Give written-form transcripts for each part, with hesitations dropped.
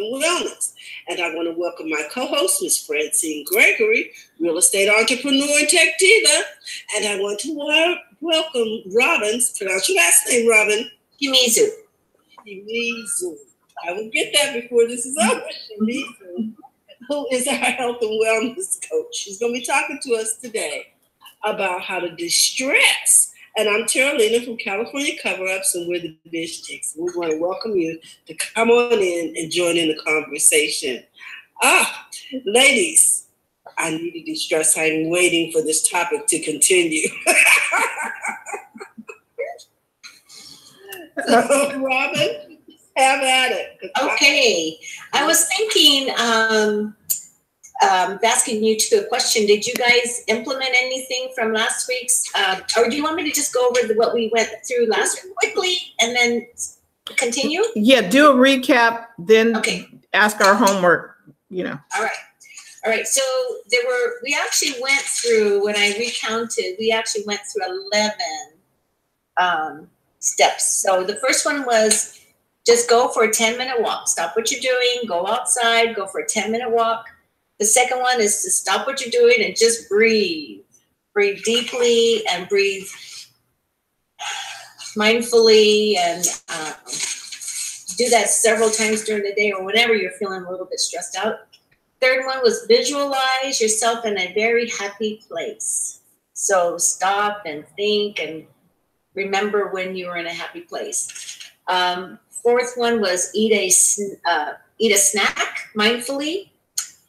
and wellness. And I want to welcome my co-host, Ms. Francine Gregory, real estate entrepreneur and tech diva. And I want to welcome Robin. Pronounce your last name, Robin. Shimizu. Shimizu. I will get that before this is over. Shimizu, who is our health and wellness coach. She's going to be talking to us today about how to distress. And I'm Terralina from California Cover-Ups, and we're the Biz Chicks. We want to welcome you to come on in and join in the conversation. Ladies, I need to distress. I'm waiting for this topic to continue. So, Robin, have at it. Okay. I was thinking, asking you two a question. Did you guys implement anything from last week's, or do you want me to just go over what we went through last week quickly and then continue? Yeah, do a recap, then ask our homework, All right. So we actually went through, when I recounted, we actually went through 11 steps. So the first one was just go for a 10-minute walk. Stop what you're doing, go outside, go for a 10-minute walk. The second one is to stop what you're doing and just breathe. Breathe deeply and breathe mindfully, and do that several times during the day or whenever you're feeling a little bit stressed out. Third one was visualize yourself in a very happy place. So stop and think and remember when you were in a happy place. Fourth one was eat a snack mindfully.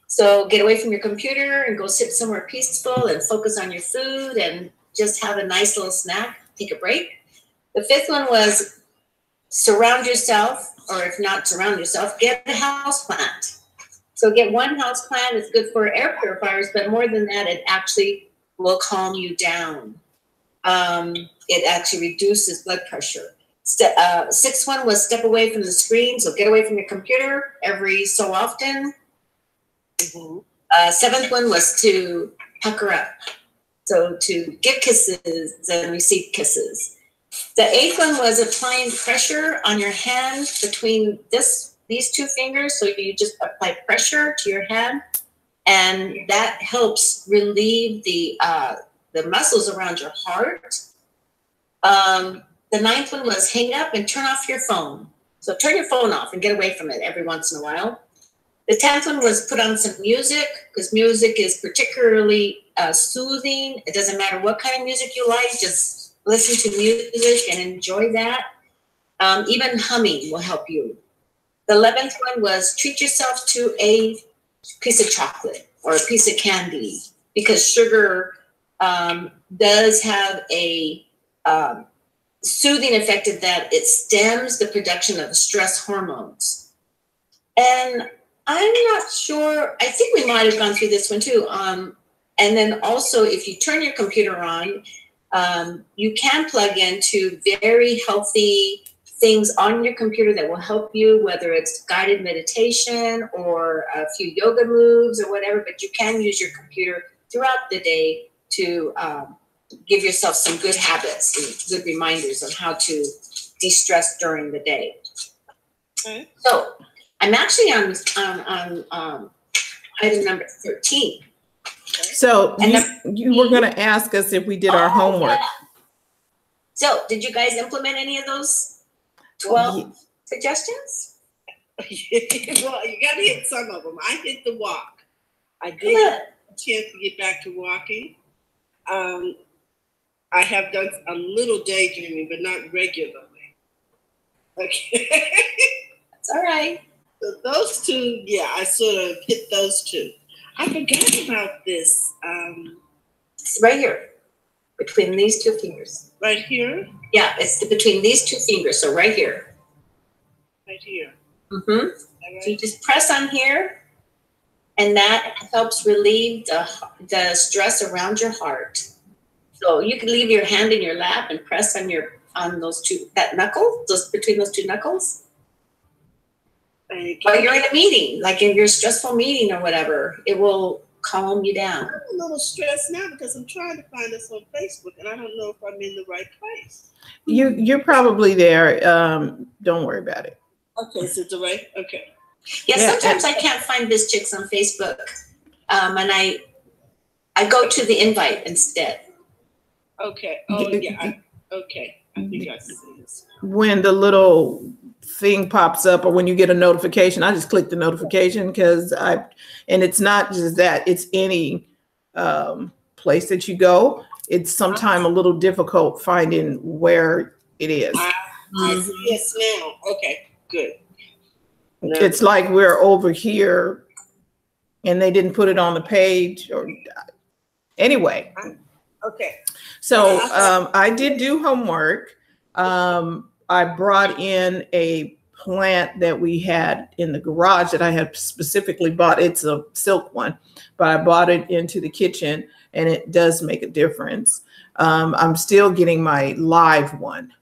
So get away from your computer and go sit somewhere peaceful and focus on your food and just have a nice little snack, take a break. The fifth one was surround yourself, or if not surround yourself, get a house plant. So get one house plant. It's good for air purifiers, but more than that, it actually will calm you down. It actually reduces blood pressure. Sixth one was step away from the screen. So get away from your computer every so often. Seventh one was to pucker up. So to give kisses and receive kisses. The eighth one was applying pressure on your hand between these two fingers. So you just apply pressure to your hand, and that helps relieve the muscles around your heart. The ninth one was hang up and turn off your phone. So turn your phone off and get away from it every once in a while. The 10th one was put on some music, because music is particularly soothing. It doesn't matter what kind of music you like, just listen to music and enjoy that. Even humming will help you. The 11th one was treat yourself to a piece of chocolate or a piece of candy, because sugar does have a soothing effect of that. It stems the production of stress hormones. And I'm not sure, I think we might have gone through this one too. And then also, if you turn your computer on, you can plug into very healthy things on your computer that will help you, whether it's guided meditation or a few yoga moves or whatever, but you can use your computer throughout the day to give yourself some good habits and good reminders on how to de-stress during the day. Okay. So I'm actually on item number 13. So you were going to ask us if we did our homework. Yeah. So did you guys implement any of those 12 suggestions? Well, you got to hit some of them. I hit the walk. I did have a chance to get back to walking. I have done a little daydreaming, but not regularly. Okay. That's all right. So those two, I sort of hit those two. I forgot about this. It's right here, between these two fingers. Right here? Yeah, it's between these two fingers, so right here. Right here. Mm-hmm. Right. So you just press on here, and that helps relieve the stress around your heart. So you can leave your hand in your lap and press on that knuckle, between those two knuckles. While you're in a meeting, like in your stressful meeting or whatever, it will calm you down. I'm a little stressed now because I'm trying to find us on Facebook, and I don't know if I'm in the right place. You're probably there. Don't worry about it. Okay, so it's the right. Okay. Yeah, sometimes I can't find Biz Chicks on Facebook, and I go to the invite instead. Okay. Oh yeah. Okay. I think I see this. When the little thing pops up or when you get a notification, I just click the notification because and it's not just that, it's any place that you go. It's sometimes a little difficult finding where it is. I see it now. Okay, good. No. It's like we're over here and they didn't put it on the page or anyway. Okay. So I did do homework. I brought in a plant that we had in the garage that I had specifically bought. It's a silk one, but I bought it into the kitchen and it does make a difference. I'm still getting my live one.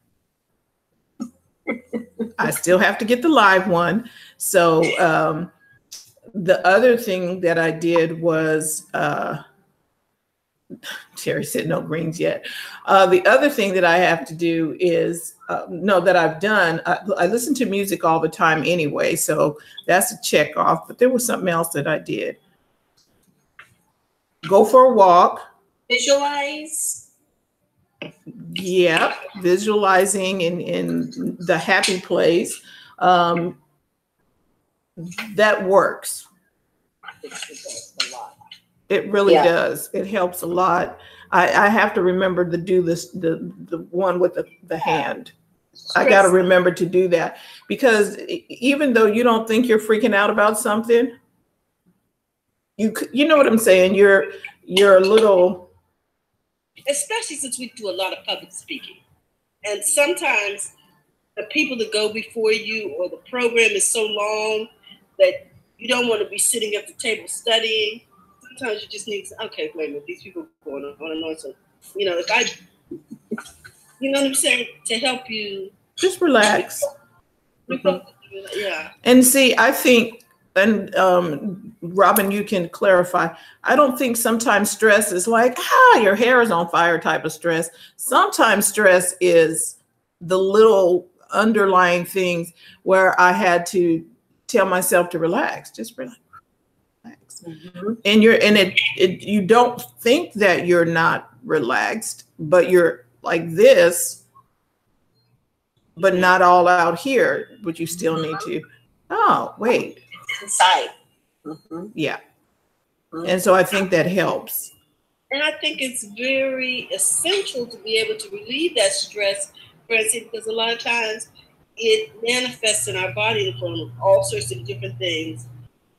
I still have to get the live one. So the other thing that I did was, Terry said no greens yet. The other thing that I have to do is, that I've done, I listen to music all the time anyway, so that's a check off, but there was something else that I did. Go for a walk. Visualize. Yeah, visualizing in the happy place. That works. It really does. It helps a lot. I have to remember to do this, the one with the hand. I got to remember to do that because even though you don't think you're freaking out about something, you know what I'm saying? You're a little. Especially since we do a lot of public speaking. And sometimes the people that go before you or the program is so long that you don't want to be sitting at the table studying. Sometimes you just need to, okay, wait a minute, these people are going on and on. So, you know what I'm saying? To help you. Just relax. Yeah. And see, I think, and Robin, you can clarify. I don't think sometimes stress is like, your hair is on fire type of stress. Sometimes stress is the little underlying things where I had to tell myself to relax, just relax. Mm-hmm. And you don't think that you're not relaxed, but you're like this, but not all out here, but you still need to, wait. It's inside. Mm-hmm. Yeah. Mm-hmm. And so I think that helps. And I think it's very essential to be able to relieve that stress, Francie, because a lot of times it manifests in our body in the form of all sorts of different things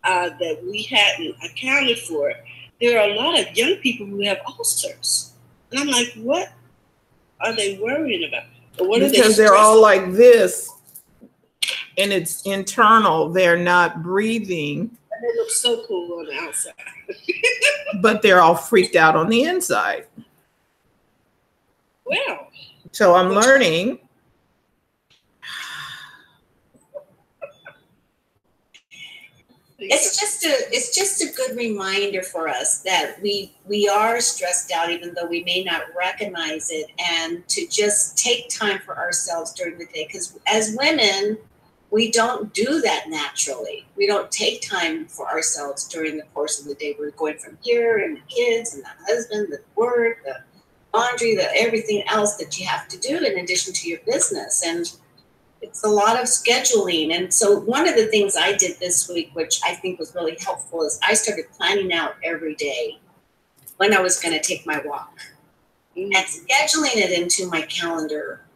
that we hadn't accounted for. There are a lot of young people who have ulcers. And I'm like, what are they worrying about? Because they're all like this and it's internal. They're not breathing. And they look so cool on the outside. But they're all freaked out on the inside. Well. So I'm learning. It's just a good reminder for us that we are stressed out, even though we may not recognize it, and to just take time for ourselves during the day. Because as women, we don't do that naturally. We don't take time for ourselves during the course of the day. We're going from here and the kids and the husband, the work, the laundry, the everything else that you have to do in addition to your business. And it's a lot of scheduling. And so one of the things I did this week, which I think was really helpful, is I started planning out every day when I was going to take my walk and scheduling it into my calendar,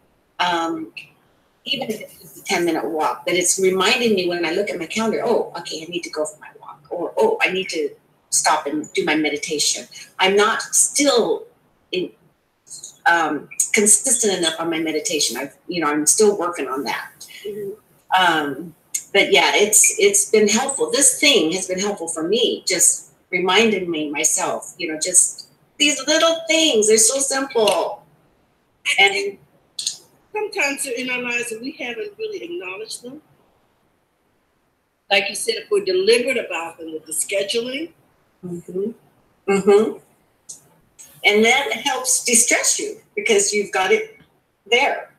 even if it's a 10-minute walk. But it's reminding me when I look at my calendar, oh, okay, I need to go for my walk. Or, oh, I need to stop and do my meditation. I'm not still consistent enough on my meditation. I'm still working on that. Mm-hmm. But yeah, it's been helpful. This thing has been helpful for me, just reminding me myself, just these little things, they're so simple. And sometimes in our lives we haven't really acknowledged them. Like you said, if we're deliberate about them with the scheduling. Mm-hmm. Mm-hmm. And that helps de-stress you because you've got it there.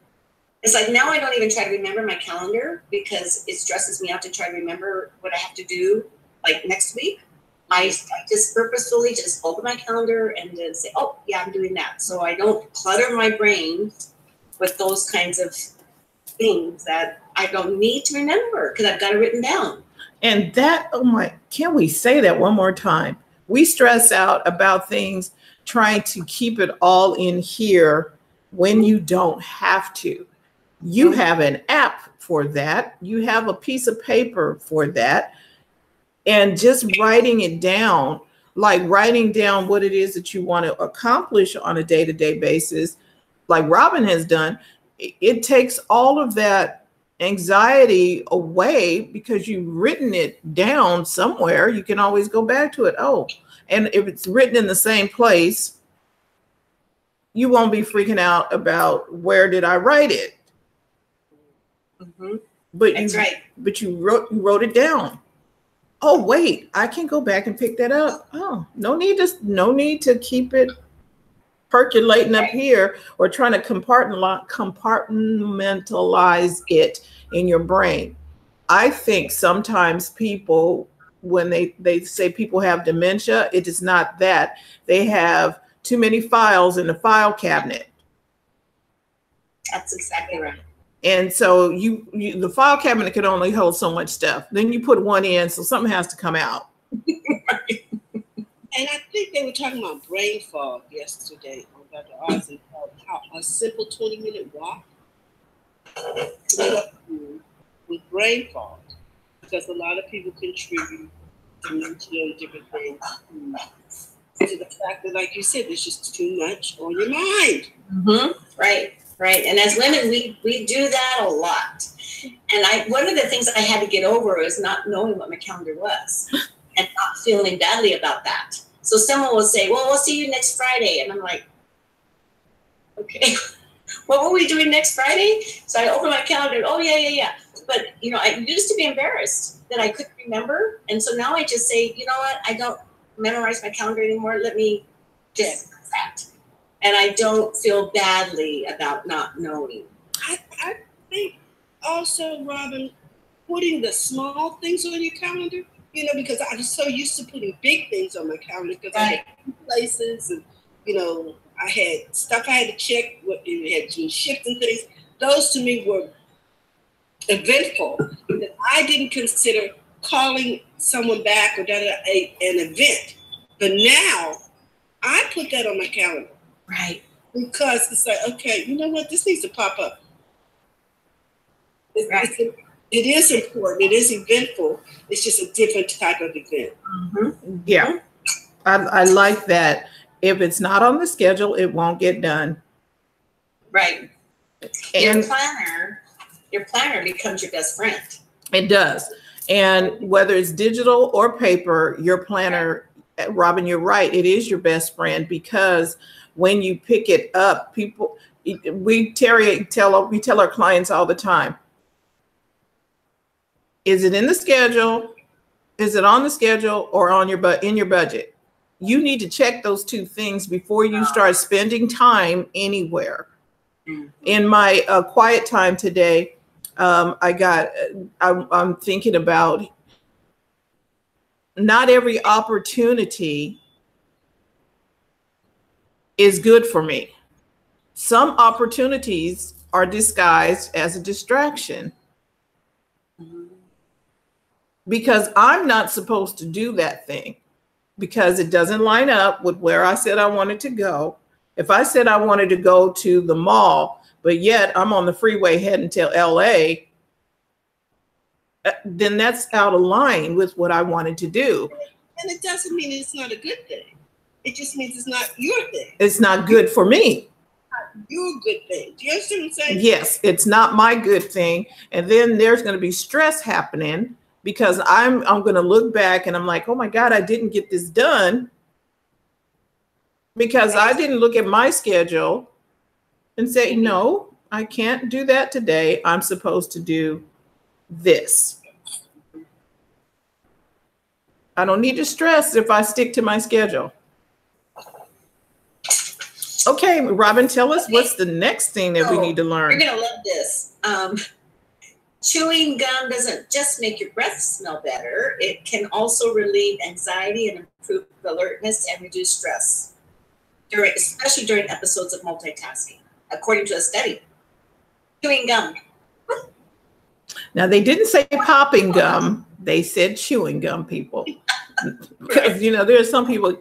It's like now I don't even try to remember my calendar because it stresses me out to try to remember what I have to do like next week. I just purposefully just open my calendar and then say, oh yeah, I'm doing that. So I don't clutter my brain with those kinds of things that I don't need to remember because I've got it written down. And that, oh my, can we say that one more time? We stress out about things trying to keep it all in here when you don't have to. You have an app for that. You have a piece of paper for that. And just writing it down, like writing down what it is that you want to accomplish on a day-to-day basis, like Robin has done, it takes all of that anxiety away because you've written it down somewhere. You can always go back to it. Oh, and if it's written in the same place, you won't be freaking out about where did I write it. Mm-hmm. That's right. But you wrote it down. Oh wait, I can go back and pick that up. Oh, no need to keep it percolating up here or trying to compartmentalize it in your brain. I think sometimes people, when they say people have dementia, it is not that. They have too many files in the file cabinet. That's exactly right. And so the file cabinet can only hold so much stuff. Then you put one in, so something has to come out. Right. And I think they were talking about brain fog yesterday on Dr. Oz and how a simple 20-minute walk with brain fog, because a lot of people contribute dementia and different things to the fact that, like you said, there's just too much on your mind. Mm-hmm. Right. And as women, we do that a lot. And one of the things I had to get over is not knowing what my calendar was and not feeling badly about that. So someone will say, well, we'll see you next Friday. And I'm like, okay, what were we doing next Friday? So I open my calendar. Oh, yeah. But, I used to be embarrassed that I couldn't remember. And so now I just say, you know what? I don't memorize my calendar anymore. Let me just do that. And I don't feel badly about not knowing. I think also, Robin, putting the small things on your calendar, because I was so used to putting big things on my calendar because I had places and, I had stuff I had to check, it had to shift and things. Those to me were eventful because I didn't consider calling someone back or an event. But now I put that on my calendar. Right. Because it's like, okay, you know what? This needs to pop up. It is important. It is eventful. It's just a different type of event. Mm-hmm. Yeah. I like that. If it's not on the schedule, it won't get done. Right. And your planner becomes your best friend. It does. And whether it's digital or paper, your planner, Robin, you're right. It is your best friend because when you pick it up, we tell our clients all the time, is it in the schedule? Is it on the schedule or in your budget? You need to check those two things before you start spending time anywhere. Mm-hmm. In my quiet time today, I'm thinking about not every opportunity is good for me. Some opportunities are disguised as a distraction because I'm not supposed to do that thing because it doesn't line up with where I said I wanted to go. If I said I wanted to go to the mall, but yet I'm on the freeway heading to LA, then that's out of line with what I wanted to do. And it doesn't mean it's not a good thing. It just means it's not your thing. It's not good for me. Your good thing. Do you understand what I'm saying? Yes, it's not my good thing. And then there's going to be stress happening because I'm going to look back and I'm like, oh my God, I didn't get this done because I didn't look at my schedule and say, no, I can't do that today. I'm supposed to do this. I don't need to stress if I stick to my schedule. Okay, Robin, tell us what's the next thing that we need to learn. You're going to love this. Chewing gum doesn't just make your breath smell better. It can also relieve anxiety and improve alertness and reduce stress, especially during episodes of multitasking, according to a study. Chewing gum. Now, they didn't say popping gum. They said chewing gum, people. Because, you know, there are some people,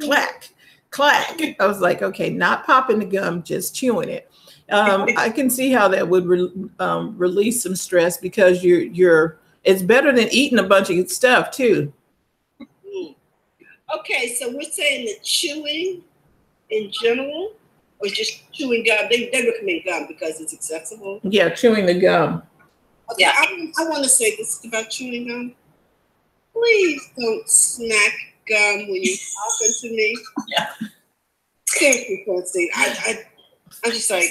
clack, clack. I was like, okay, not popping the gum, just chewing it. I can see how that would release some stress because it's better than eating a bunch of stuff too. Okay, so we're saying that chewing in general, or just chewing gum? They recommend gum because it's accessible. Yeah, chewing the gum. Okay, yeah. I want to say this about chewing gum. Please don't snack gum when you're talking to me. Yeah. Seriously, Francine, I'm just like,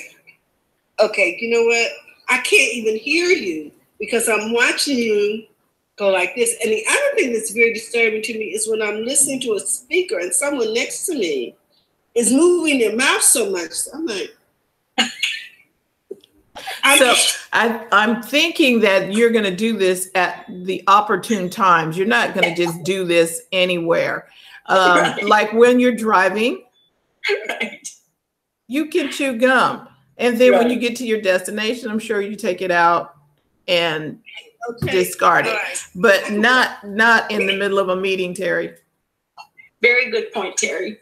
okay, you know what? I can't even hear you because I'm watching you go like this. And the other thing that's very disturbing to me is when I'm listening to a speaker and someone next to me is moving their mouth so much. I'm like, I'm thinking that you're going to do this at the opportune times. You're not going to just do this anywhere. Right. Like when you're driving, Right. You can chew gum. And then when you get to your destination, I'm sure you take it out and discard it. Right. But not in the middle of a meeting, Terry. Very good point, Terry.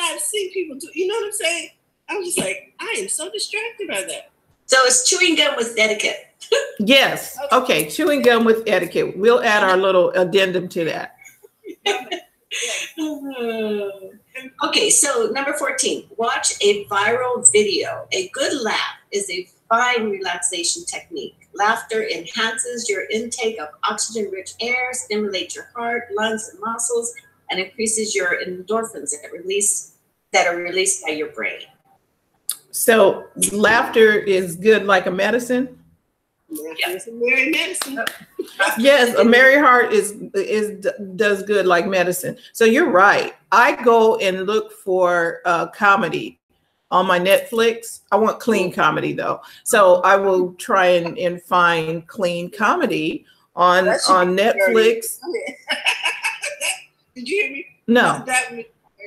I've seen people do, you know what I'm saying? I'm just like, I am so distracted by that. So it's chewing gum with etiquette. Yes. Okay. Chewing gum with etiquette. We'll add our little addendum to that. Okay, so number 14, watch a viral video. A good laugh is a fine relaxation technique. Laughter enhances your intake of oxygen-rich air, stimulates your heart, lungs, and muscles, and increases your endorphins that are released by your brain. So laughter is good like a medicine? It's a merry medicine. Yes, a merry heart does good like medicine. So you're right. I go and look for comedy on my Netflix. I want clean comedy though. So I will try and find clean comedy on Netflix. Did you hear me? No. That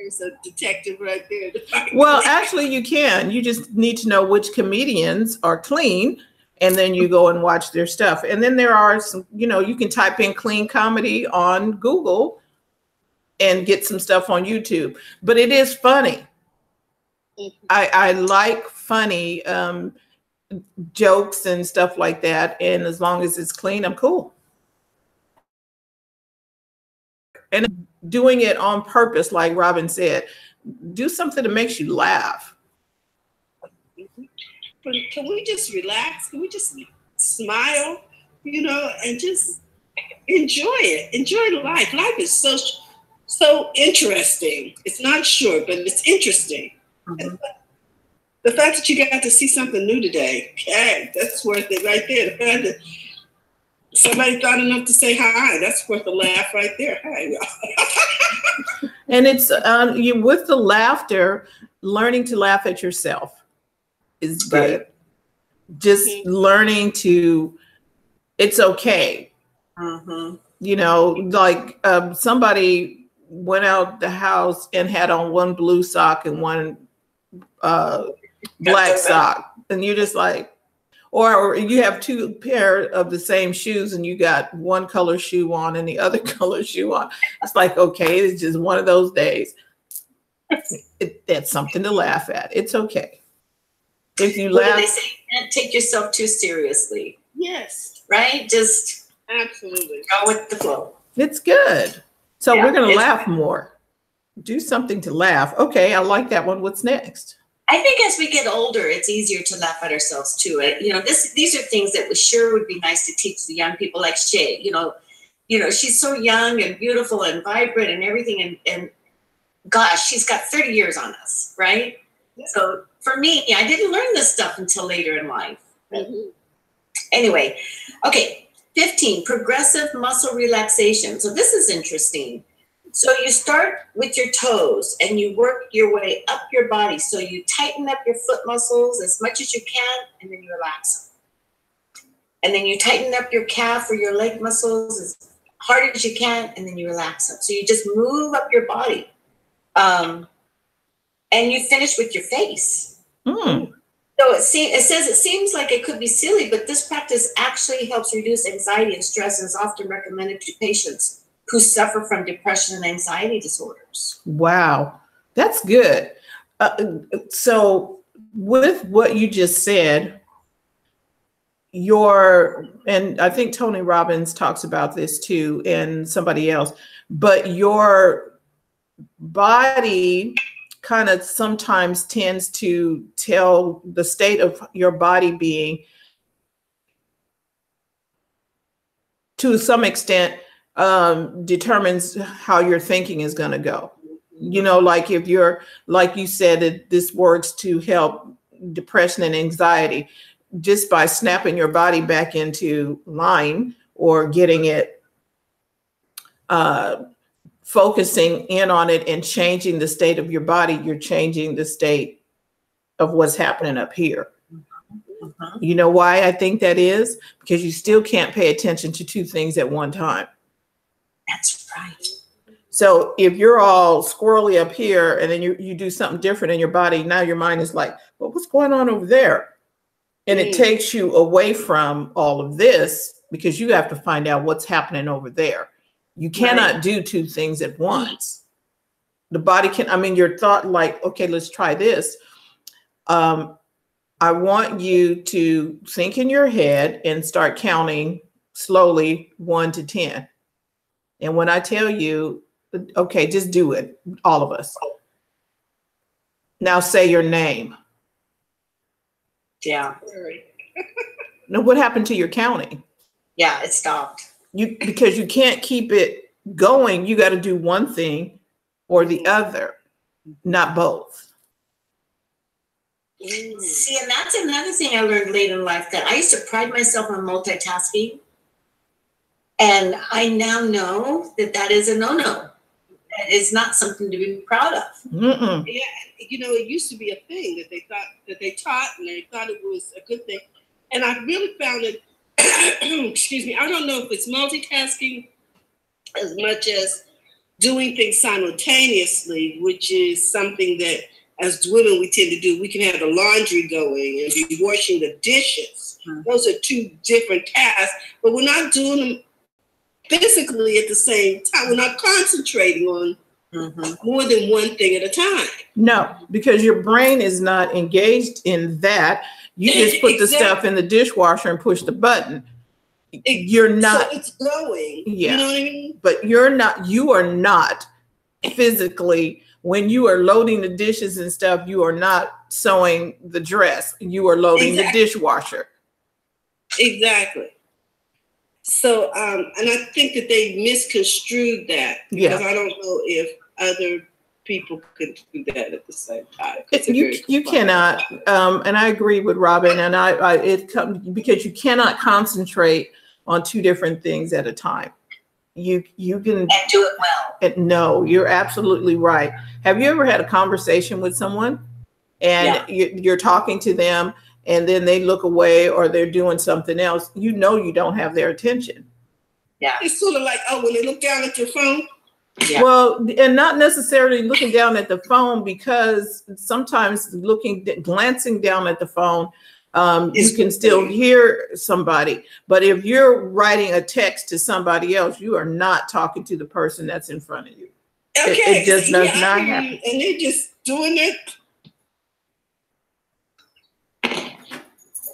is a detective right there. Well, actually you can. You just need to know which comedians are clean. And then you go and watch their stuff. And then there are some, you can type in clean comedy on Google and get some stuff on YouTube. But it is funny. Mm-hmm. I like funny jokes and stuff like that. And as long as it's clean, I'm cool. And doing it on purpose, like Robin said, do something that makes you laugh. But can we just relax? Can we just smile, and just enjoy it? Enjoy life. Life is so interesting. It's not short, but it's interesting. Mm-hmm. The fact that you got to see something new today, that's worth it right there. The fact that somebody thought enough to say hi, that's worth a laugh right there. Hi. And it's with the laughter, learning to laugh at yourself is good. Right. Just learning it's okay. Mm-hmm. Like somebody went out the house and had on one blue sock and one black sock. And you're just like, or you have two pair of the same shoes and you got one color shoe on and the other color shoe on. It's like, okay, it's just one of those days. That's something to laugh at. It's okay. If you laugh, they say you can't take yourself too seriously. Yes. Right? Just absolutely go with the flow. It's good. So we're going to laugh more. Do something to laugh. Okay, I like that one. What's next? I think as we get older, it's easier to laugh at ourselves too. These are things that would be nice to teach the young people like Shay. She's so young and beautiful and vibrant and everything. And gosh, she's got 30 years on us, right? Yeah. So for me, I didn't learn this stuff until later in life. Mm-hmm. Anyway, okay, 15, progressive muscle relaxation. So this is interesting. So you start with your toes and you work your way up your body. So you tighten up your foot muscles as much as you can, and then you relax them. And then you tighten up your calf or your leg muscles as hard as you can, and then you relax them. So you just move up your body. And you finish with your face. Mm. So it seems like it could be silly, but this practice actually helps reduce anxiety and stress, and is often recommended to patients who suffer from depression and anxiety disorders. Wow, that's good. So with what you just said, and I think Tony Robbins talks about this too, and somebody else, but your body kind of sometimes tends to tell the state of your body being, to some extent, determines how your thinking is going to go. You know, like if you're, like you said, that this works to help depression and anxiety just by snapping your body back into line, or getting it, focusing in on it and changing the state of your body, you're changing the state of what's happening up here. You know why I think that is? Because you still can't pay attention to two things at one time. That's right. So if you're all squirrely up here and then you do something different in your body, now your mind is like, well, what's going on over there? And it takes you away from all of this, because you have to find out what's happening over there. You cannot do two things at once. The body can, I mean, your thought like, okay, let's try this. I want you to think in your head and start counting slowly 1 to 10. And when I tell you, okay, just do it, all of us. Now say your name. Yeah. Now, what happened to your counting? Yeah, it stopped. Because you can't keep it going. You got to do one thing or the other, not both. See, and that's another thing I learned late in life, that I used to pride myself on multitasking. And I now know that that is a no-no. That is not something to be proud of. Mm-mm. Yeah, you know, it used to be a thing that they taught, and they thought it was a good thing. And I really found it, excuse me, I don't know if it's multitasking as much as doing things simultaneously, which is something that as women we tend to do. We can have the laundry going and be washing the dishes. Those are two different tasks, but we're not doing them physically at the same time. We're not concentrating on more than one thing at a time. No, because your brain is not engaged in that. You just put the stuff in the dishwasher and push the button. You're not. So it's going. Yeah. You know what I mean? But you are not physically, when you are loading the dishes and stuff, you are not sewing the dress. You are loading the dishwasher. Exactly. So, and I think that they misconstrued that, because I don't know if other people could do that at the same time. You cannot, and I agree with Robin, and it comes because you cannot concentrate on two different things at a time. You can and do it well. No, you're absolutely right. Have you ever had a conversation with someone and you're talking to them, and then they look away or they're doing something else? You know you don't have their attention. Yeah. It's sort of like, when they look down at your phone. Yeah. Well, and not necessarily looking down at the phone, because sometimes glancing down at the phone, you can still hear somebody. But if you're writing a text to somebody else, you are not talking to the person that's in front of you. Okay. It just does not happen. And they're just doing it.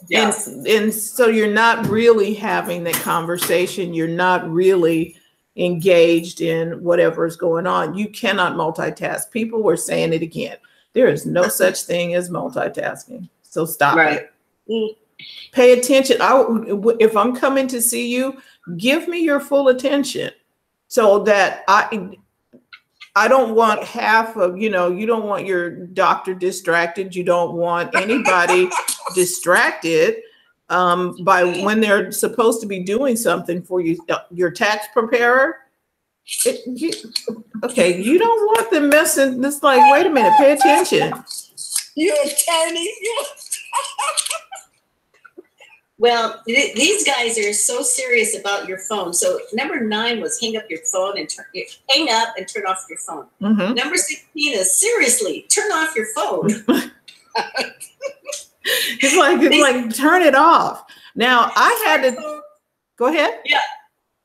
Yes. And so you're not really having that conversation. You're not really engaged in whatever is going on. You cannot multitask. People were saying it again. There is no such thing as multitasking. So stop it. Pay attention. If I'm coming to see you, give me your full attention, so that I don't want half of, you don't want your doctor distracted. You don't want anybody distracted by when they're supposed to be doing something for you. Your tax preparer, Okay, you don't want them messing. It's like, wait a minute, pay attention. You're an attorney. Well, these guys are so serious about your phone. So number 9 was hang up your phone and hang up and turn off your phone. Mm-hmm. Number 16 is seriously turn off your phone. It's like turn it off. Now I had to go ahead. Yeah.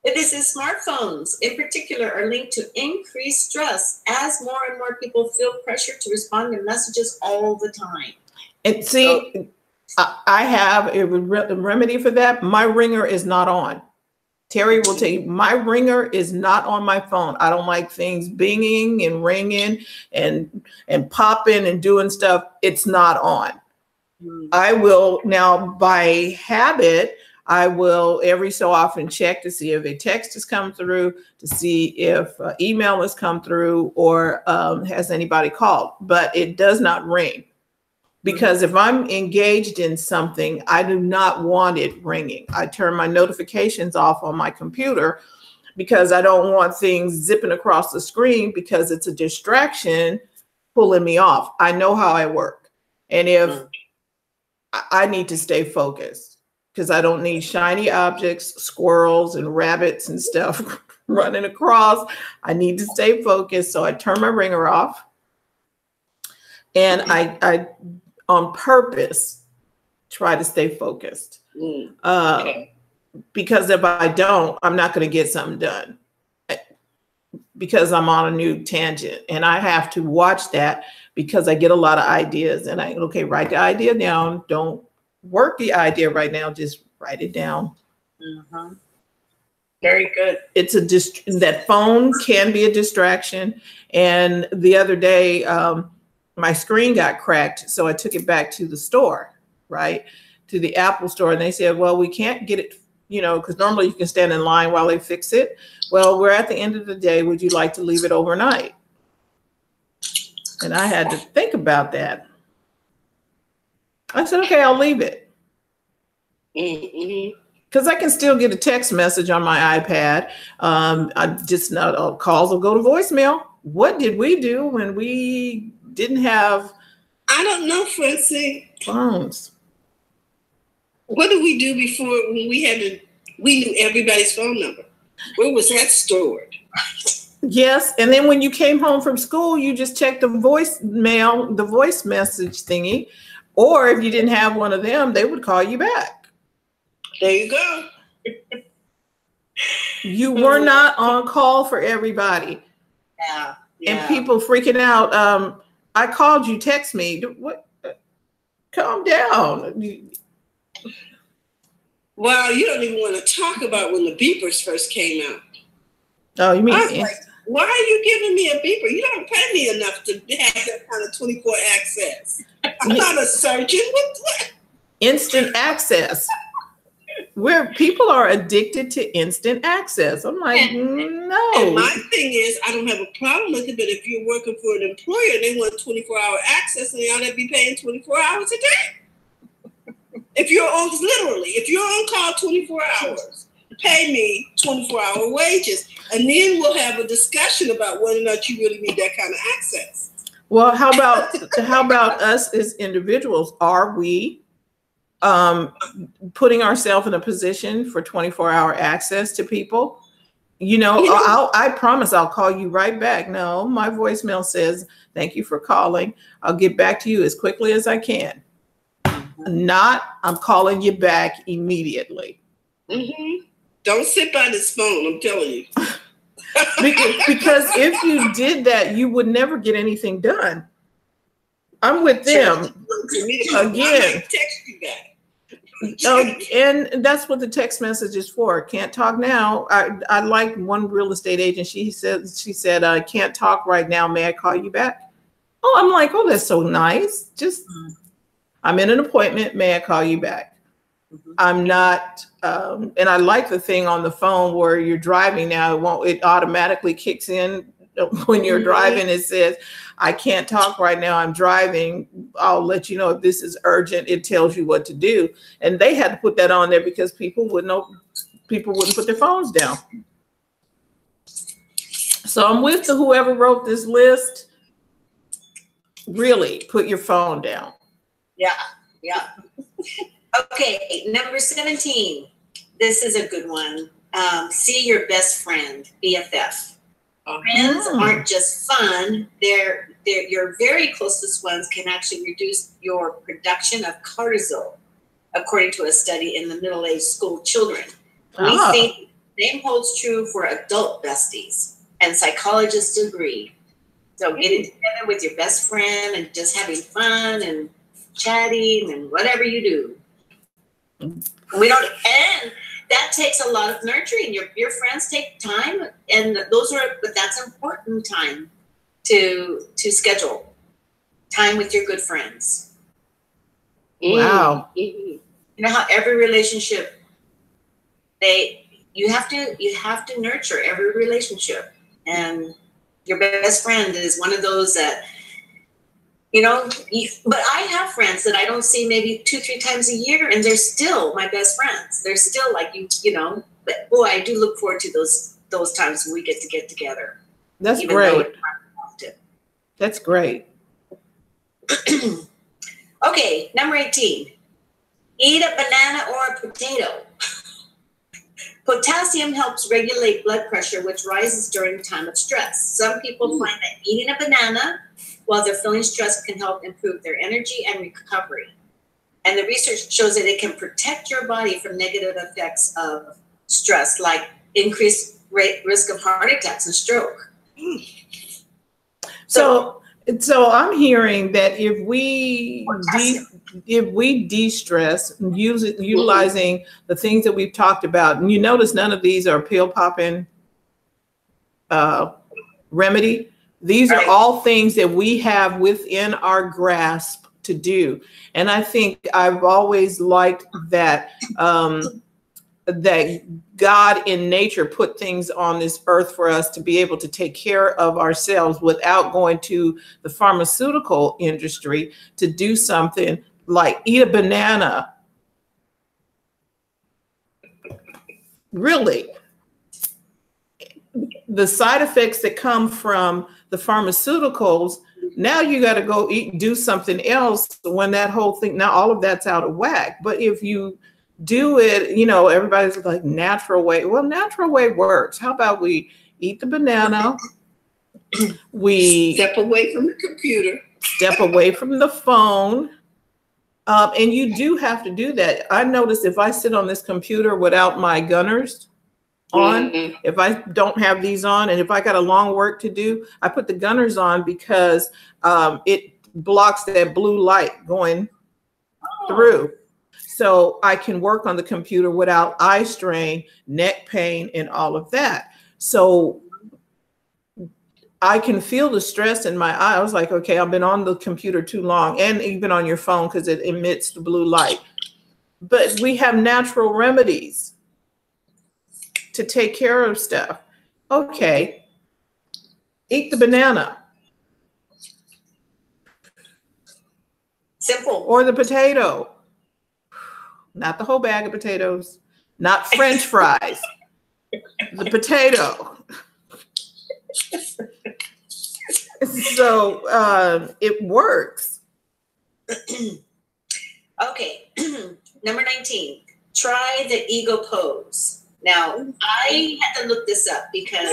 This is smartphones in particular are linked to increased stress as more and more people feel pressure to respond to messages all the time. And see, I have a remedy for that. My ringer is not on. Terry will tell you, my ringer is not on my phone. I don't like things binging and ringing and popping and doing stuff. It's not on. I will now, by habit, I will every so often check to see if a text has come through, to see if email has come through, or has anybody called. But it does not ring. Because if I'm engaged in something, I do not want it ringing. I turn my notifications off on my computer because I don't want things zipping across the screen because it's a distraction pulling me off. I know how I work. And if I need to stay focused because I don't need shiny objects, squirrels and rabbits and stuff running across. I need to stay focused. So I turn my ringer off. And I on purpose try to stay focused. Because if I don't, I'm not going to get something done because I'm on a new tangent, and I have to watch that because I get a lot of ideas, and okay, write the idea down. Don't work the idea right now. Just write it down. Mm-hmm. Very good. It's that phone can be a distraction. And the other day, my screen got cracked, so I took it back to the store, right, to the Apple store, and they said, well, we can't get it, because normally you can stand in line while they fix it. Well, we're at the end of the day. Would you like to leave it overnight? And I had to think about that. I said, okay, I'll leave it. Because I can still get a text message on my iPad. I just know calls will go to voicemail. What did we do when we didn't have I don't know, Francine. phones? What did we do before when we knew everybody's phone number? Where was that stored? Yes, and then when you came home from school, you just checked the voicemail, the voice message thingy, or if you didn't have one of them, they would call you back. There you go. You were not on call for everybody. Yeah. And people freaking out. I called you, text me. What? Calm down. Well, you don't even want to talk about when the beepers first came out. Oh, you mean? I was like, why are you giving me a beeper? You don't pay me enough to have that kind of 24 access. I'm not a surgeon. What? Instant access. Where people are addicted to instant access. I'm like, no. And my thing is, I don't have a problem with it, but if you're working for an employer and they want 24-hour access, then you ought to be paying 24 hours a day. If you're on call 24 hours, pay me 24-hour wages, and then we'll have a discussion about whether or not you really need that kind of access. Well, how about us as individuals? Are we putting ourselves in a position for 24-hour access to people? I promise I'll call you right back. No, my voicemail says, thank you for calling. I'll get back to you as quickly as I can. Not, I'm calling you back immediately. Mm-hmm. Don't sit by this phone, I'm telling you. because if you did that, you would never get anything done. I'm with them again. Text you back. And that's what the text message is for. Can't talk now. I like one real estate agent. She said, I can't talk right now. May I call you back? Oh, I'm like, oh, that's so nice. Just, I'm in an appointment. May I call you back? I'm not, and I like the thing on the phone where you're driving now. It automatically kicks in when you're driving. It says, I can't talk right now. I'm driving. I'll let you know if this is urgent. It tells you what to do. And they had to put that on there because people wouldn't put their phones down. So I'm with whoever wrote this list. Really put your phone down. Yeah. Okay, number 17. This is a good one. See your best friend, BFF. Friends aren't just fun. They're your very closest ones can actually reduce your production of cortisol, according to a study in the middle-aged school children. We think the same holds true for adult besties, and psychologists agree. So getting together with your best friend and just having fun and chatting and whatever you do. And that takes a lot of nurturing. Your friends take time, and but that's important time to schedule time with your good friends. Wow. You know how every relationship you have to nurture every relationship, and your best friend is one of those that, but I have friends that I don't see maybe 2-3 times a year, and they're still my best friends. They're still like but boy, I do look forward to those times when we get together. That's great. That's great. Okay, number 18. Eat a banana or a potato. Potassium helps regulate blood pressure, which rises during a time of stress. Some people find that eating a banana while they're feeling stressed can help improve their energy and recovery. And the research shows that it can protect your body from negative effects of stress, like increased risk of heart attacks and stroke. So I'm hearing that if we de-stress, utilizing the things that we've talked about, and you notice none of these are pill popping remedy. These are all things that we have within our grasp to do. And I think I've always liked that that God in nature put things on this earth for us to be able to take care of ourselves without going to the pharmaceutical industry to do something like eat a banana. Really, the side effects that come from the pharmaceuticals, now you got to go do something else when that whole thing, now all of that's out of whack. But if you do it, everybody's like natural way. Well, natural way works. How about we eat the banana? We step away from the computer, step away from the phone. And you do have to do that. I notice if I sit on this computer without my gunners on, if I don't have these on, and if I got a long work to do, I put the gunners on because it blocks that blue light going through. So I can work on the computer without eye strain, neck pain, and all of that. So I can feel the stress in my eye. I was like, okay, I've been on the computer too long, and even on your phone because it emits the blue light. But we have natural remedies to take care of stuff. Okay, eat the banana. Simple. Or the potato. Not the whole bag of potatoes, not French fries, the potato. So it works. Okay, number 19, try the ego pose. Now, I had to look this up because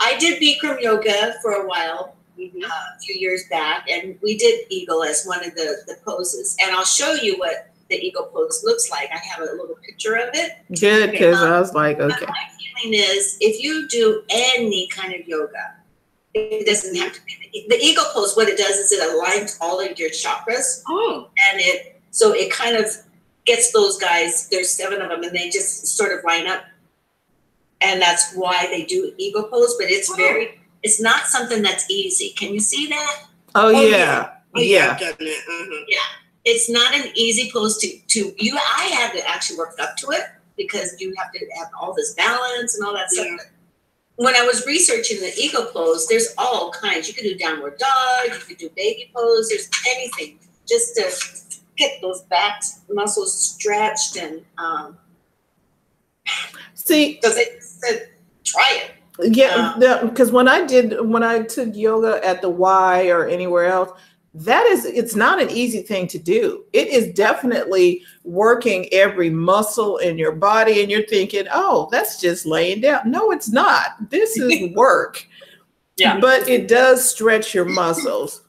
I did Bikram yoga for a while. A few years back, and we did eagle as one of the poses, and I'll show you what the eagle pose looks like. I have a little picture of it. Good, because I was like, okay. My feeling is if you do any kind of yoga, it doesn't have to be the eagle pose. What it does is it aligns all of your chakras, and it kind of gets those guys. There's 7 of them, and they just sort of line up, and that's why they do eagle pose. But it's not something that's easy. Can you see that? Oh yeah. Yeah. It's not an easy pose to you. I had to actually work up to it because you have to have all this balance and all that stuff. When I was researching the eagle pose, there's all kinds. You can do downward dog, you can do baby pose, there's anything just to get those back muscles stretched and see, because they said try it. Yeah, because when I took yoga at the Y or anywhere else, it's not an easy thing to do. It is definitely working every muscle in your body, and you're thinking, oh, that's just laying down. No, it's not. This is work. Yeah. But it does stretch your muscles.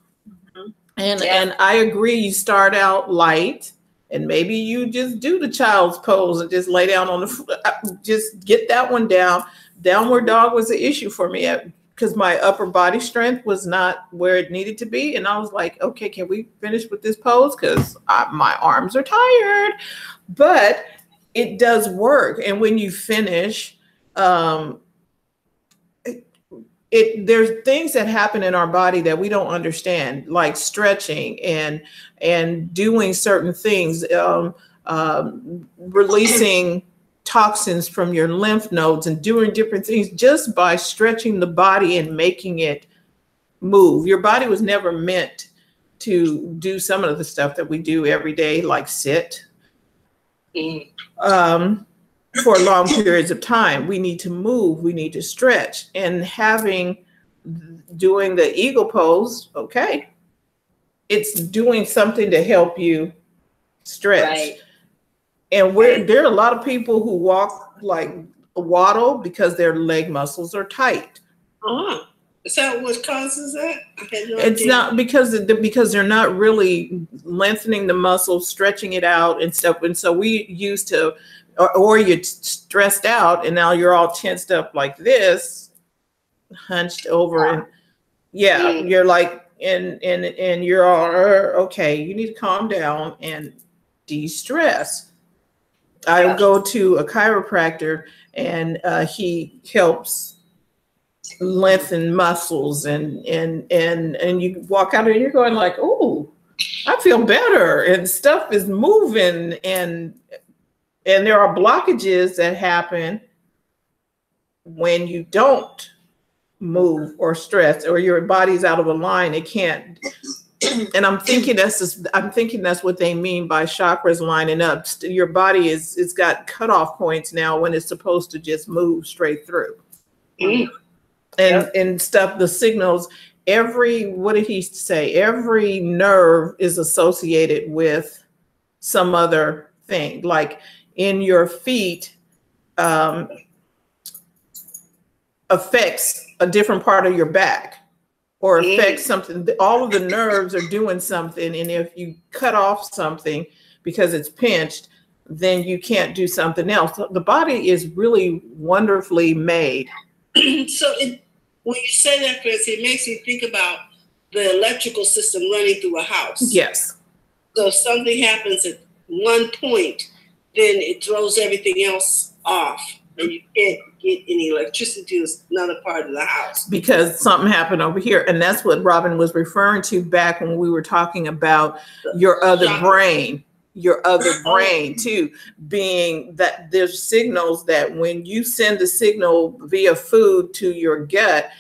And I agree, you start out light, and maybe you just do the child's pose and just lay down on the floor. Just get that one down. Downward dog was an issue for me because my upper body strength was not where it needed to be. And I was like, okay, can we finish with this pose? Because my arms are tired. But it does work. And when you finish, there's things that happen in our body that we don't understand, like stretching and doing certain things, releasing toxins from your lymph nodes and doing different things just by stretching the body and making it move. Your body was never meant to do some of the stuff that we do every day, like sit for long periods of time. We need to move, we need to stretch, and doing the eagle pose, okay, it's doing something to help you stretch. Right. And there are a lot of people who walk like a waddle because their leg muscles are tight. Is that what causes that? It's idea. Not because they're not really lengthening the muscle, stretching it out and stuff. And so we used to, or you're stressed out and now you're all tensed up like this, hunched over, and you're like, and you're all okay. You need to calm down and de-stress. I go to a chiropractor, and he helps lengthen muscles, and you walk out and you're going like, oh, I feel better, and stuff is moving, and there are blockages that happen when you don't move or stress, or your body's out of a line. It can't. And I'm thinking that's what they mean by chakras lining up. Your body it's got cutoff points now when it's supposed to just move straight through. And stuff, the signals, what did he say? Every nerve is associated with some other thing. Like in your feet, affects a different part of your back. Or affect something. All of the nerves are doing something, and if you cut off something because it's pinched, then you can't do something else. The body is really wonderfully made. So when you say that, Chris, it makes me think about the electrical system running through a house. Yes. So if something happens at one point, then it throws everything else off, and you can't get any electricity to another part of the house because something happened over here. And that's what Robin was referring to back when we were talking about your other brain too, being that there's signals that when you send the signal via food to your gut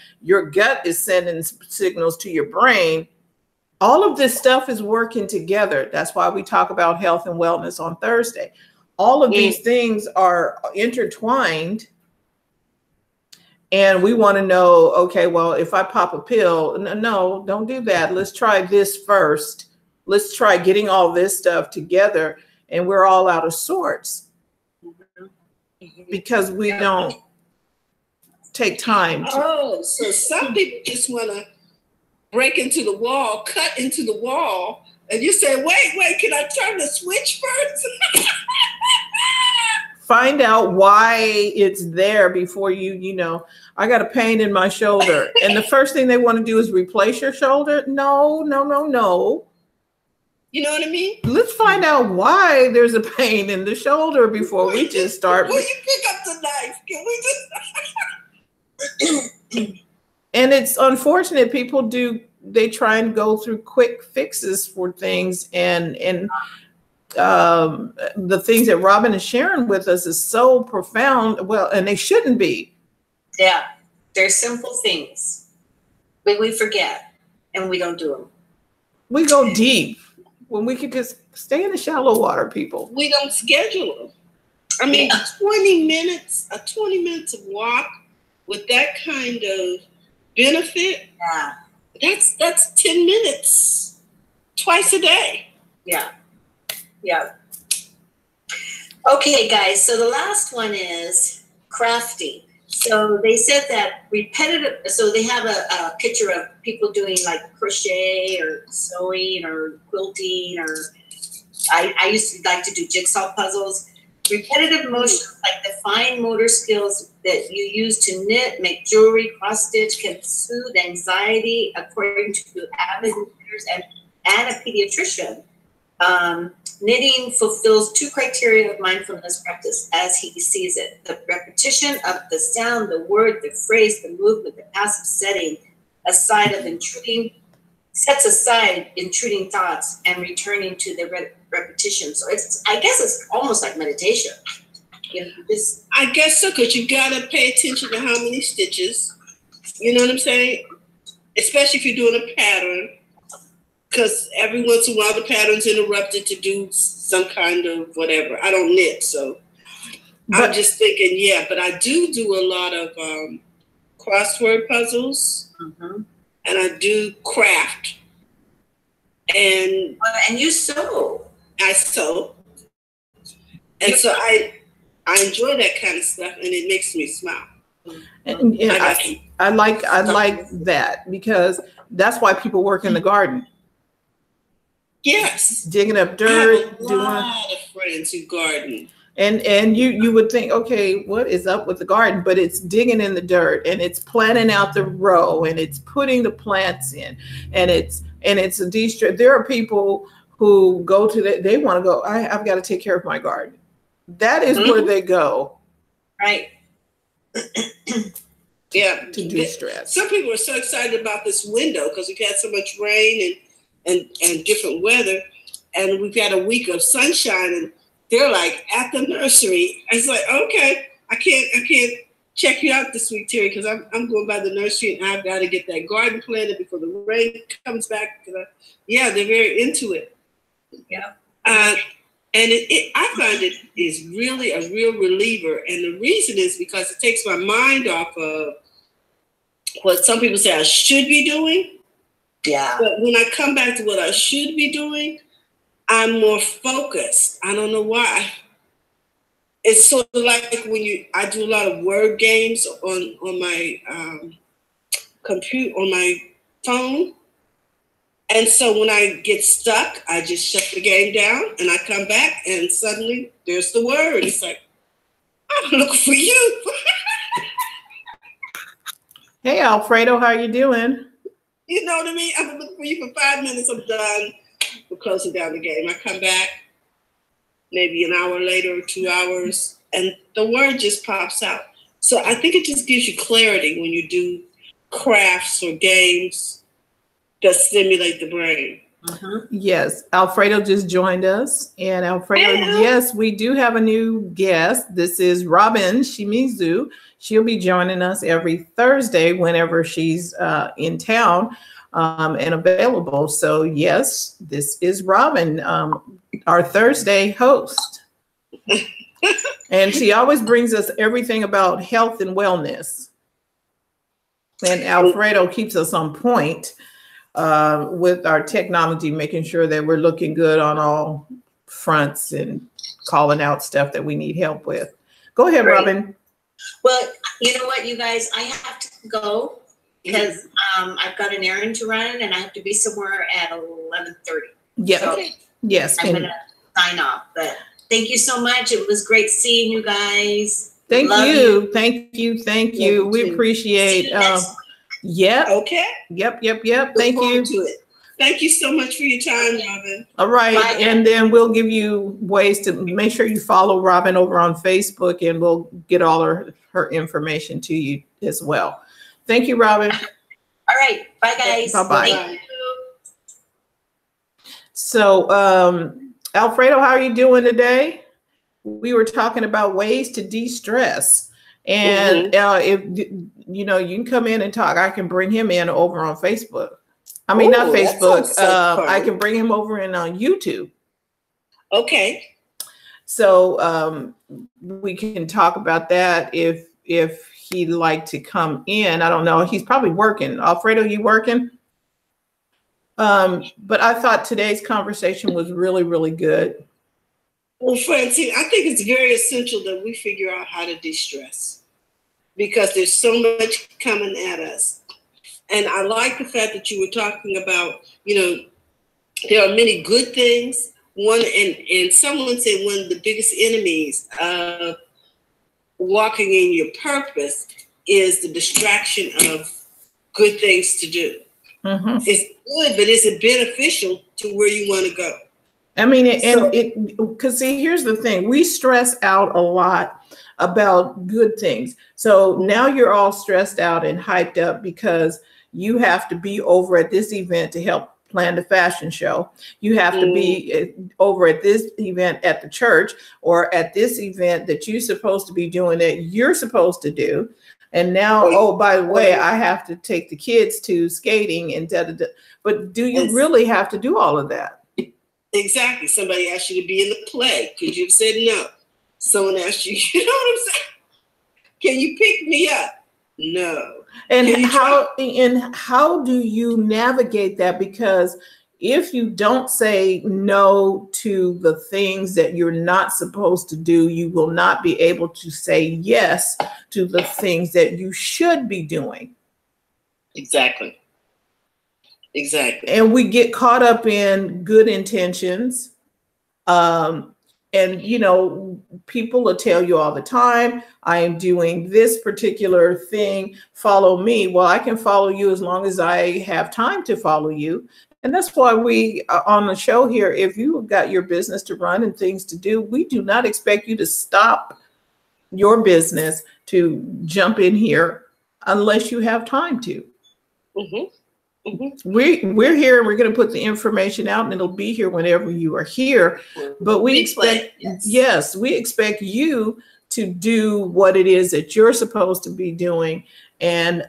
is sending signals to your brain. All of this stuff is working together. That's why we talk about health and wellness on Thursday. All of these things are intertwined. And we want to know, okay, well, if I pop a pill, no, don't do that. Let's try this first. Let's try getting all this stuff together. And we're all out of sorts because we don't take time. So some people just want to break into the wall, cut into the wall. And you say, wait, can I turn the switch first? Find out why it's there before I got a pain in my shoulder. And the first thing they want to do is replace your shoulder. No. You know what I mean? Let's find out why there's a pain in the shoulder before we just start. Will you pick up the knife? Can we just... And it's unfortunate they try and go through quick fixes for things, and the things that Robin is sharing with us is so profound. Well, and they shouldn't be. Yeah, they're simple things, but we forget and we don't do them. We go deep when we could just stay in the shallow water, people. We don't schedule them. I mean, 20 minutes of walk with that kind of benefit, Yeah. that's 10 minutes twice a day. Yeah. Yeah. Okay, guys. So the last one is crafting. So they said that repetitive, so they have a picture of people doing like crochet or sewing or quilting, or I used to like to do jigsaw puzzles. Repetitive motion, like the fine motor skills that you use to knit, make jewelry, cross stitch, can soothe anxiety, according to avid knitters and a pediatrician. Knitting fulfills two criteria of mindfulness practice as he sees it: the repetition of the sound, the word, the phrase, the movement, the passive setting aside of intruding, sets aside intruding thoughts and returning to the repetition. So it's, I guess it's almost like meditation. You know, just, I guess so, because you gotta pay attention to how many stitches. You know what I'm saying? Especially if you're doing a pattern, because every once in a while the pattern's interrupted to do some kind of whatever. I don't knit, so I'm just thinking, yeah, but I do a lot of crossword puzzles, and I do craft. And you sew. I sew. And so I enjoy that kind of stuff, and it makes me smile. And I like that, because that's why people work in the garden. Yes. Digging up dirt. I have a lot of friends who garden. And you would think, okay, what is up with the garden? But it's digging in the dirt, and it's planting out the row, and it's putting the plants in, and it's a de-stress. There are people who go to that, they want to go, I've got to take care of my garden. That is where they go. Right. Yeah. To de-stress. Some people are so excited about this window because we've had so much rain and different weather, and we've had a week of sunshine, and they're like at the nursery. I was like, okay, I can't check you out this week, Terry, because I'm going by the nursery, and I've got to get that garden planted before the rain comes back. Yeah, they're very into it. Yeah. And I find it is really a real reliever, and the reason is because it takes my mind off of what some people say I should be doing. Yeah. But when I come back to what I should be doing, I'm more focused. I don't know why. It's sort of like when I do a lot of word games on my computer, on my phone. And so when I get stuck, I just shut the game down and I come back and suddenly there's the word. It's like, I'm looking for you. Hey, Alfredo, how you doing? You know what I mean? I'm looking for you for 5 minutes. I'm done. We're closing down the game. I come back maybe an hour later or 2 hours, and the word just pops out. So I think it just gives you clarity when you do crafts or games that stimulate the brain. Yes, Alfredo just joined us. And Alfredo, yes, we do have a new guest. This is Robin Shimizu. She'll be joining us every Thursday whenever she's in town and available. So yes, this is Robin, our Thursday host. And she always brings us everything about health and wellness. And Alfredo keeps us on point with our technology, making sure that we're looking good on all fronts and calling out stuff that we need help with. Go ahead, Robin. Well, you know what, you guys, I have to go because I've got an errand to run and I have to be somewhere at 11:30. Yeah. So yes. I'm going to sign off, but thank you so much. It was great seeing you guys. Thank Love you. Thank you. We appreciate Yep. Okay. Yep. Thank you. To it. Thank you so much for your time, Robin. All right. Bye. And then we'll give you ways to make sure you follow Robin over on Facebook, and we'll get all her information to you as well. Thank you, Robin. All right. Bye, guys. Bye-bye. So, Alfredo, how are you doing today? We were talking about ways to de-stress. And if you know, you can come in and talk. I can bring him in over on Facebook. I mean, not Facebook. I can bring him over in on YouTube. Okay. So we can talk about that if he'd like to come in. I don't know. He's probably working. Alfredo, you working? But I thought today's conversation was really, really good. Well, Francine, I think it's very essential that we figure out how to de-stress because there's so much coming at us. And I like the fact that you were talking about, there are many good things. One, and someone said one of the biggest enemies of walking in your purpose is the distraction of good things to do. Mm-hmm. It's good, but is it beneficial to where you want to go? I mean, because see, here's the thing. We stress out a lot about good things. So now you're all stressed out and hyped up because you have to be over at this event to help plan the fashion show. You have to be over at this event at the church or at this event that you're supposed to be doing that you're supposed to do. And now, oh, by the way, I have to take the kids to skating and da-da-da. But do you really have to do all of that? Exactly. Somebody asked you to be in the play. Could you have said no? Someone asked you, you know what I'm saying? Can you pick me up? No. And how do you navigate that? Because if you don't say no to the things that you're not supposed to do, you will not be able to say yes to the things that you should be doing. Exactly. Exactly. And we get caught up in good intentions. And, people will tell you all the time, I am doing this particular thing, follow me. Well, I can follow you as long as I have time to follow you. And that's why we on the show here, if you've got your business to run and things to do, we do not expect you to stop your business to jump in here unless you have time to. Mm-hmm. Mm-hmm. We're here and we're going to put the information out and it'll be here whenever you are here. But we expect, we expect you to do what it is that you're supposed to be doing. And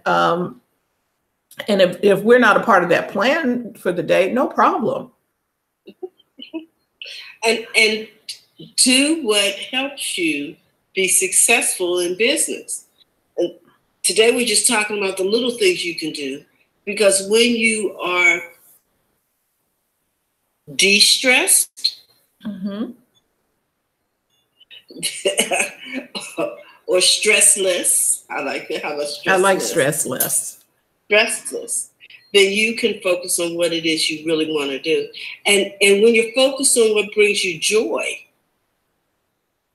if we're not a part of that plan for the day, no problem. And do what helps you be successful in business. And today we're just talking about the little things you can do. Because when you are de-stressed or stressless, I like that. How about stressless? I like stressless. Stressless. Then you can focus on what it is you really want to do. And when you're focused on what brings you joy,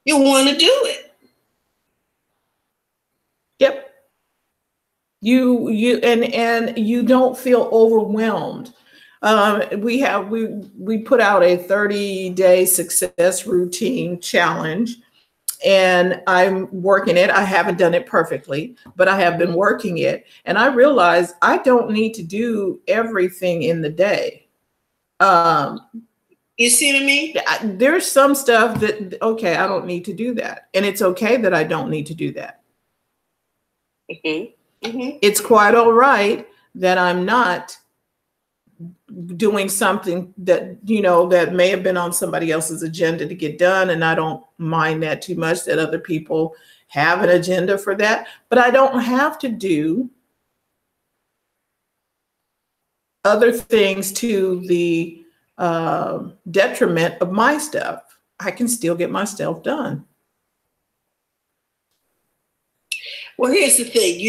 you want to do it. Yep. And you don't feel overwhelmed. We put out a 30-day success routine challenge, and I'm working it. I haven't done it perfectly, but I have been working it. And I realized I don't need to do everything in the day. You see what I mean? There's some stuff that, okay, I don't need to do that. And it's okay that I don't need to do that. Mm-hmm. Mm-hmm. It's quite all right that I'm not doing something that, that may have been on somebody else's agenda to get done. And I don't mind that too much, that other people have an agenda for that. But I don't have to do other things to the detriment of my stuff. I can still get my stuff done. Well, here's the thing.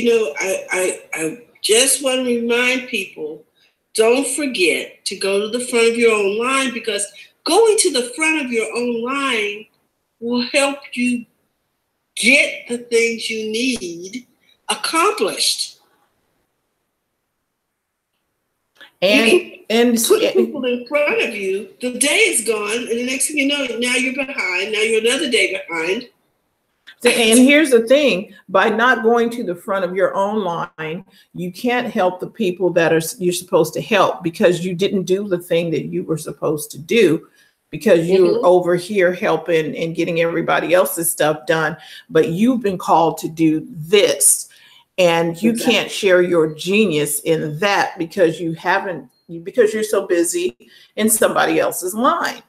I just want to remind people, don't forget to go to the front of your own line, because going to the front of your own line will help you get the things you need accomplished. And put people in front of you, the day is gone, and the next thing you know, now you're behind. Now you're another day behind. And here's the thing, by not going to the front of your own line, you can't help the people that you're supposed to help, because you didn't do the thing that you were supposed to do, because you're over here helping and getting everybody else's stuff done. But you've been called to do this, and you can't share your genius in that because because you're so busy in somebody else's line.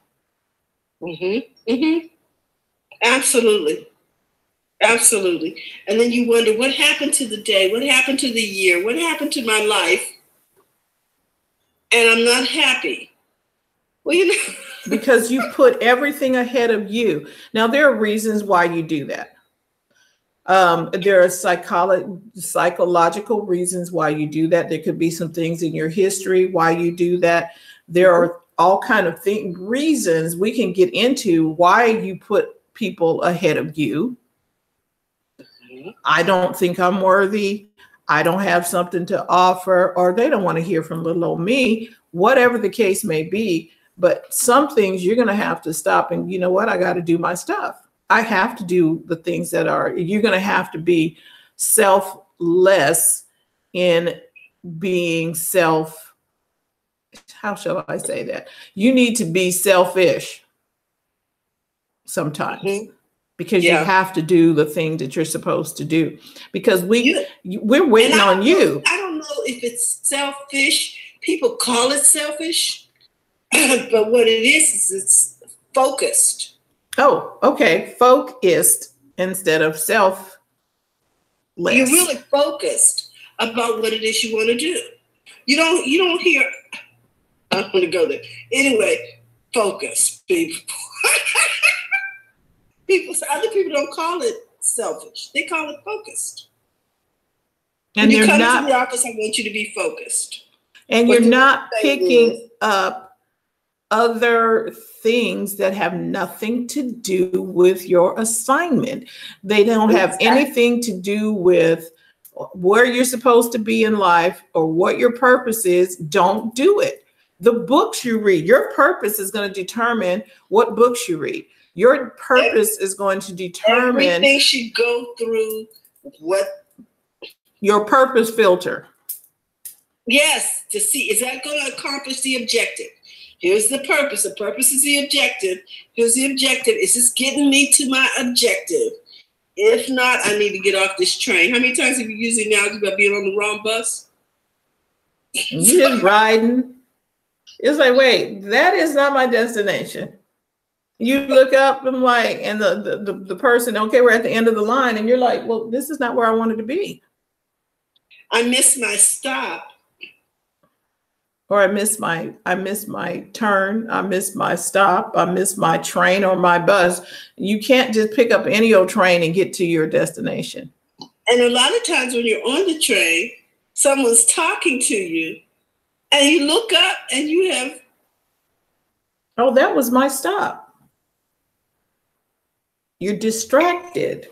Absolutely. Absolutely. And then you wonder, what happened to the day? What happened to the year? What happened to my life? And I'm not happy. Well, you know. Because you put everything ahead of you. Now, there are reasons why you do that. There are psychological reasons why you do that. There could be some things in your history why you do that. There are all kind of reasons we can get into why you put people ahead of you. I don't think I'm worthy. I don't have something to offer, or they don't want to hear from little old me, whatever the case may be. But some things you're going to have to stop and, you know what, I got to do my stuff. I have to do the things that are, you're going to have to be selfless in being how shall I say that? You need to be selfish sometimes. Because you have to do the thing that you're supposed to do, because we're waiting on you. I don't know if it's selfish. People call it selfish, but what it is it's focused. Oh, okay. Focused instead of selfless. You're really focused about what it is you want to do. You don't hear, I'm going to go there. Anyway, focus, people. Other people don't call it selfish. They call it focused. And when you come to the office, I want you to be focused. And you're not picking up other things that have nothing to do with your assignment. They don't have anything to do with where you're supposed to be in life or what your purpose is. Don't do it. The books you read, your purpose is going to determine what books you read. Your purpose is going to determine. Everything should go through what? Your purpose filter. Yes, to see, is that going to accomplish the objective? Here's the purpose. The purpose is the objective. Here's the objective. Is this getting me to my objective? If not, I need to get off this train. How many times have you used the analogy about being on the wrong bus? You're just riding. It's like, wait, that is not my destination. You look up and like, and the person, okay, we're at the end of the line, and you're like, well, this is not where I wanted to be. I missed my stop. Or I missed my turn, I missed my stop, I missed my train or my bus. You can't just pick up any old train and get to your destination. And a lot of times when you're on the train, someone's talking to you, and you look up and you have, oh, that was my stop. You're distracted.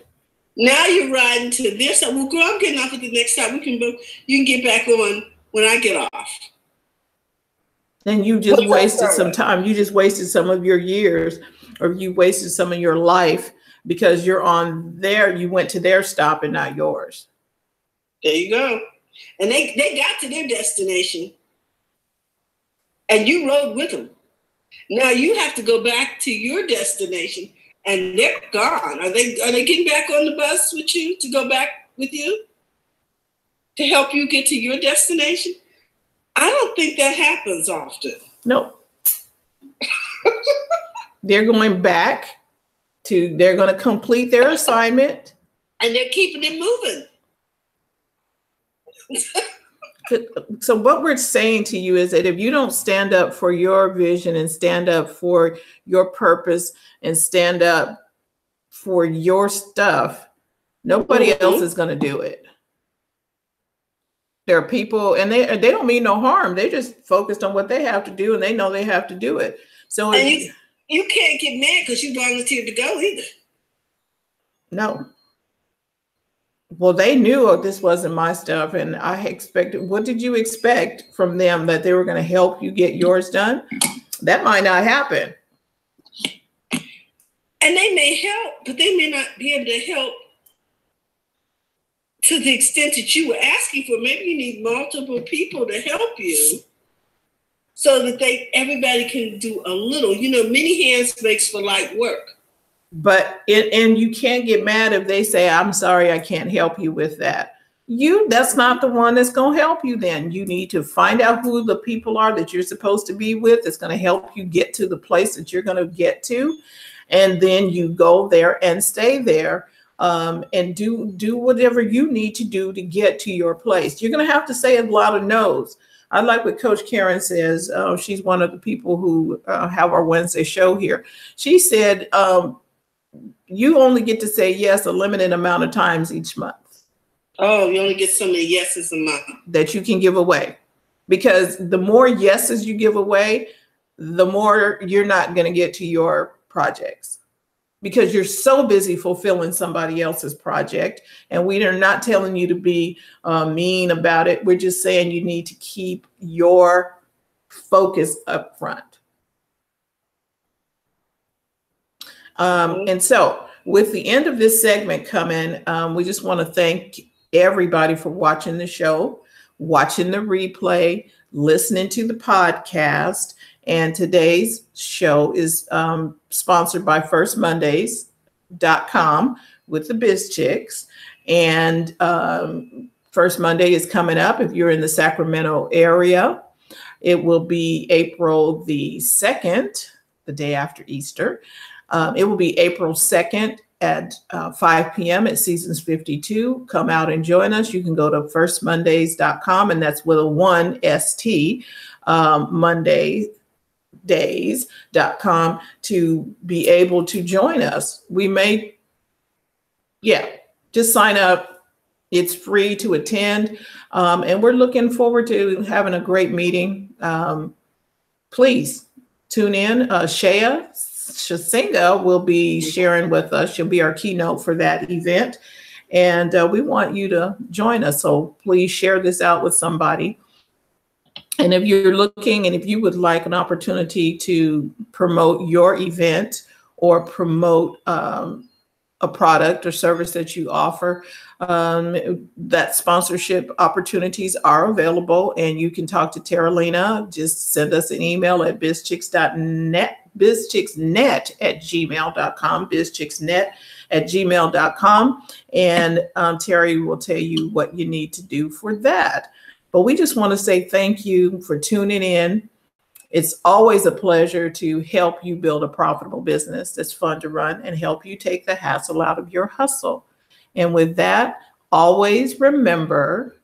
Now you're riding to this. Well, girl, I'm getting off at the next stop. You can get back on when I get off. And you just wasted some time. You just wasted some of your years, or you wasted some of your life because you're on there. You went to their stop and not yours. There you go. And they got to their destination, and you rode with them. Now you have to go back to your destination. And they're gone. Are they getting back on the bus with you to go back with you to help you get to your destination? I don't think that happens often. No. They're going back they're going to complete their assignment. And they're keeping it moving. So what we're saying to you is that if you don't stand up for your vision and stand up for your purpose and stand up for your stuff, nobody else is going to do it. There are people, and they don't mean no harm. They just focused on what they have to do, and they know they have to do it. So and you can't get mad because you volunteered to go either. No. Well, they knew this wasn't my stuff, and I expected, what did you expect from them, that they were going to help you get yours done? That might not happen. And they may help, but they may not be able to help to the extent that you were asking for. Maybe you need multiple people to help you so that everybody can do a little. You know, many hands makes for light work. But and you can't get mad if they say, I'm sorry, I can't help you with that. That's not the one that's going to help you then. You need to find out who the people are that you're supposed to be with that's going to help you get to the place that you're going to get to. And then you go there and stay there and do whatever you need to do to get to your place. You're going to have to say a lot of no's. I like what Coach Karen says. She's one of the people who have our Wednesday show here. She said, you only get to say yes a limited amount of times each month. Oh, you only get so many yeses a month that you can give away. Because the more yeses you give away, the more you're not going to get to your projects. Because you're so busy fulfilling somebody else's project. And we are not telling you to be mean about it. We're just saying you need to keep your focus up front. And so with the end of this segment coming, we just want to thank everybody for watching the show, watching the replay, listening to the podcast. And today's show is sponsored by firstmondays.com with the Biz Chicks. And First Monday is coming up. If you're in the Sacramento area, it will be April the 2nd, the day after Easter. It will be April 2nd at 5 p.m. at Seasons 52. Come out and join us. You can go to firstmondays.com, and that's with a 1ST, mondaydays.com to be able to join us. We may, just sign up. It's free to attend, and we're looking forward to having a great meeting. Please tune in. Shea Shasinga will be sharing with us. She'll be our keynote for that event. And we want you to join us. So please share this out with somebody. And if you're looking and if you would like an opportunity to promote your event or promote a product or service that you offer, that sponsorship opportunities are available. And you can talk to Terralina. Just send us an email at bizchicks.net. bizchicksnet@gmail.com, bizchicksnet@gmail.com. And Terry will tell you what you need to do for that. But we just want to say thank you for tuning in. It's always a pleasure to help you build a profitable business that's fun to run and help you take the hassle out of your hustle. And with that, always remember,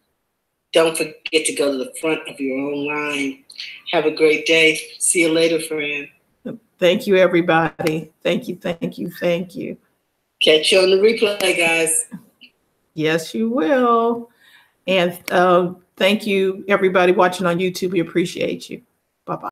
don't forget to go to the front of your own line. Have a great day. See you later, friend. Thank you, everybody. Thank you, thank you, thank you. Catch you on the replay, guys. Yes, you will. And thank you, everybody watching on YouTube. We appreciate you. Bye-bye.